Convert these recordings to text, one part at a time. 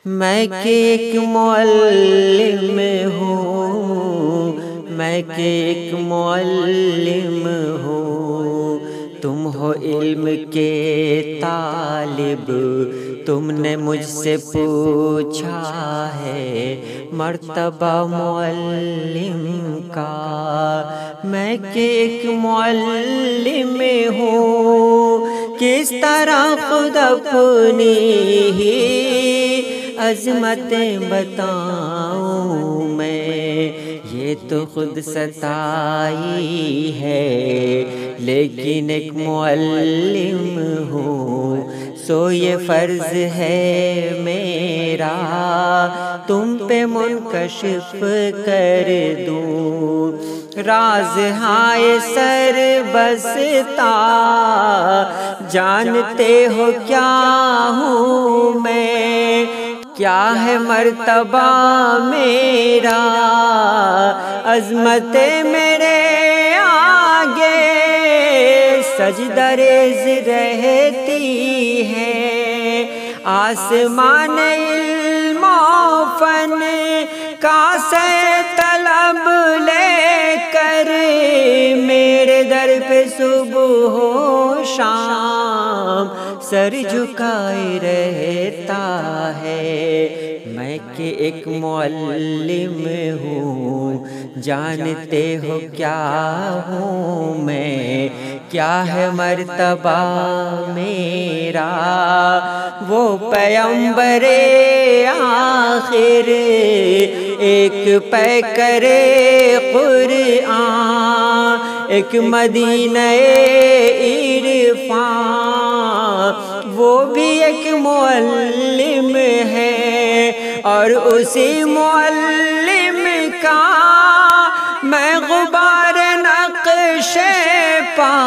میں کہ ایک معلم ہوں، میں کہ ایک معلم ہوں، تم ہو علم کے طالب، تم نے مجھ سے پوچھا ہے مرتبہ معلم کا۔ میں کہ ایک معلم ہوں، کس طرح خود اپنی ہی عظمتیں بتاؤں میں، یہ تو خود ستائی ہے، لیکن ایک معلم ہوں، سو یہ فرض ہے میرا تم پہ منکشف کر دوں، راز ہائے سر بستا جانتے ہو کیا ہوں میں، کیا ہے مرتبہ میرا عظمت میرے آگے سجدہ ریز رہتی ہے، آسمان علم و فن کا سے طلب لے کر میرے در پہ صبح و شام سر جھکائے رہتا ہے۔ میں کہ ایک معلم ہوں، جانتے ہو کیا ہوں میں، کیا ہے مرتبہ میرا، وہ پیمبر آخر ایک پیکر قرآن، ایک مدینہ عرفان، وہ بھی ایک معلم ہے، اور اسی معلم کا میں غبار نقش پا،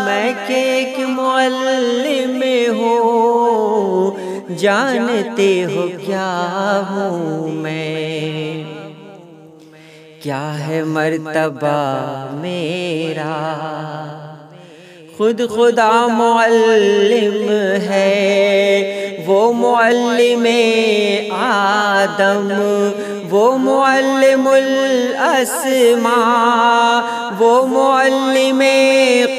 میں کہ ایک معلم ہوں، جانتے ہو کیا ہوں میں، کیا ہے مرتبہ میرا، خود خدا معلم ہے، وہ معلم آدم، وہ معلم الاسماء، وہ معلم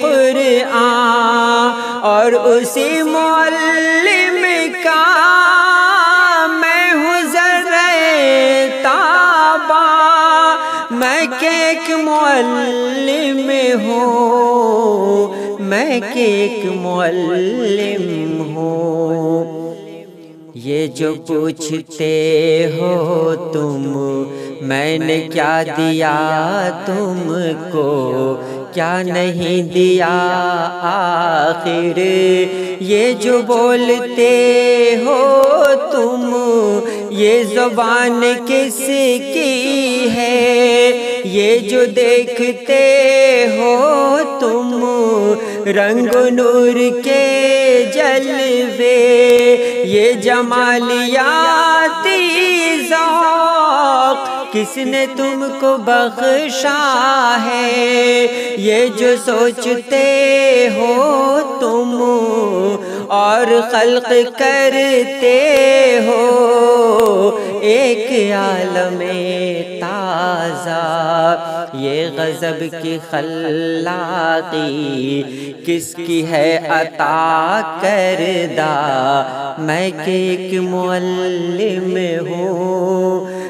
قرآن، اور اسی معلم کا میں ہوں ذرہ تابہ، میں کہ ایک معلم ہوں، میں کہ ایک معلم ہوں۔ یہ جو پوچھتے ہو تم میں نے کیا دیا تم کو، کیا نہیں دیا آخر، یہ جو بولتے ہو تم یہ زبان کس کی ہے، یہ جو دیکھتے ہو تم رنگ و نور کے جلوے، یہ جمالیاتی ذوق کس نے تم کو بخشا ہے، یہ جو سوچتے ہو تم اور خلق کرتے ہو ایک عالم تازہ، یہ غضب کی خلاقی کس کی ہے عطا کردہ، میں کہ ایک معلم ہوں،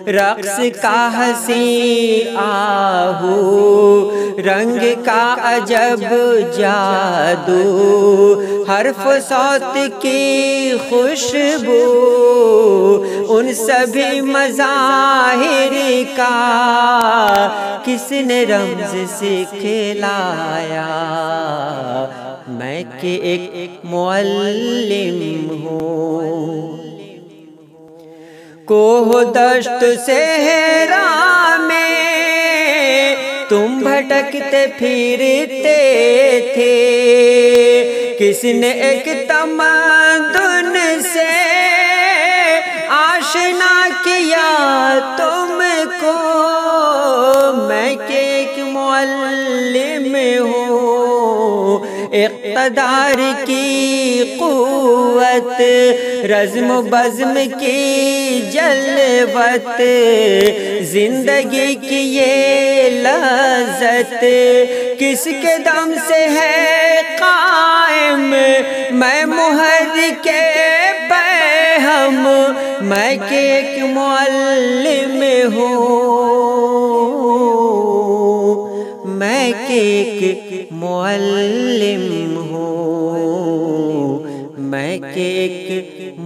رقص کا حسین آہو، رنگ کا عجب جادو، حرف و صوت کی خوشبو، ان سبھی مظاہر کا کس نے رمز سکھلایا، میں کہ ایک معلم ہوں۔ کوہ دشت صحرا میں تم بھٹکتے پھرتے تھے، کس نے ایک تمدن سے آشنا کیا تم کو، میں کہ ایک معلم ہوں، اقتدار کی قوت، رزم و بزم کی جلوت، زندگی کی یہ لذت کس کے دم سے ہے قائم؟ میں محرک پیہم، میں کہ ایک معلم ہوں، میں کہ ایک معلم ہوں، میں کہ ایک